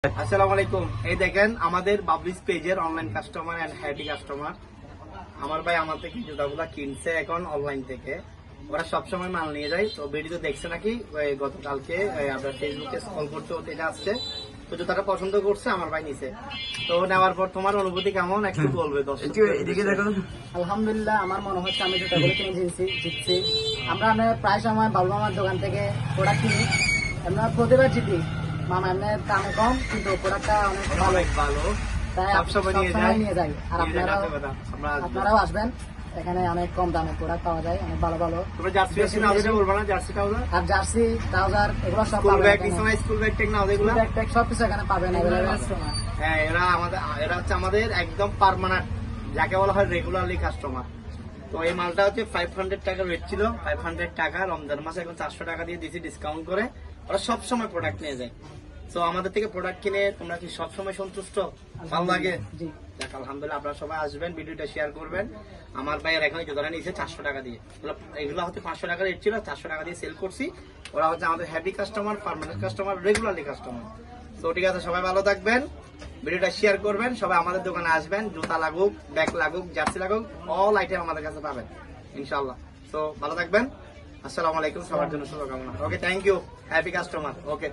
আসসালামু আলাইকুম। এই দেখেন আমাদের বাবলিস পেজের online customer and happy customer. আমার ভাই আমার থেকে জুতাগুলা কিনছে এখন অনলাইন থেকে। ওরা সবসময় মাল নিয়ে যায়। তো ভিডিও দেখছে নাকি গতকালকে আপনার ফেসবুকে স্ক্রল করতে হতে এটা আসছে। তো জুতাটা পছন্দ করছে, আমার ভাই নিছে। তো নেওয়ার পর তোমার অনুভূতি কেমন একটু বলবে দর্শক। আলহামদুলিল্লাহ, আমার মনে হচ্ছে আমি জুতাগুলো কিনে জিতছি। আমরা প্রায় সময় বাবলু মামার দোকান থেকে প্রোডাক্ট কিনি, আমরা প্রতিবার জিতি। মামা এমনি দামে কম, কিন্তু প্রোডাক্টটা অনেক ভালো ভালো, তাই সবসময় নিয়ে যাই। আর আপনারাও আসবেন, এখানে অনেক কম দামে প্রোডাক্ট পাওয়া যায়, অনেক ভালো ভালো। তোমরা জার্সি বলবো না, জার্সি ট্রাউজার আর জার্সি ট্রাউজার এগুলো সব স্কুল পাবেন ব্যাগ, এখানে। স্কুল ব্যাগ টেক নাও যেগুলো সবকিছু এখানে পাবেন। হ্যাঁ, এরা হচ্ছে আমাদের একদম পার্মানেন্ট, যাকে বলা হয় রেগুলারলি কাস্টমার। তো এই মালটা হচ্ছে 500 টাকা রেট ছিল, 500 টাকা রমজান মাসে এখন 400 টাকা দিয়ে দিয়েছি ডিসকাউন্ট করে। ওরা সবসময় প্রোডাক্ট নিয়ে যায়। তো আমাদের থেকে প্রোডাক্ট কিনে তোমরা কি সবসময় সন্তুষ্ট? ভালো লাগে? দেখ, আলহামদুলিল্লাহ, আপনারা সবাই আসবেন, ভিডিওটা শেয়ার করবেন। আমার ভাইয়ের এখন জুতোটা নিয়েছে 400 টাকা দিয়ে। এগুলো হচ্ছে 500 টাকা রেট ছিল, 400 টাকা দিয়ে সেল করছি। ওরা হচ্ছে আমাদের happy customer, permanent customer, regularly customer. তো ঠিক আছে, সবাই ভালো থাকবেন, ভিডিওটা শেয়ার করবেন, সবাই আমাদের দোকানে আসবেন। জুতা লাগুক, ব্যাগ লাগুক, জার্সি লাগুক, অল আইটেম আমাদের কাছে পাবেন ইনশাআল্লাহ। তো ভালো থাকবেন। আসসালামু আলাইকুম, সবার জন্য শুভকামনা। Okay, thank you, happy customer. Okay.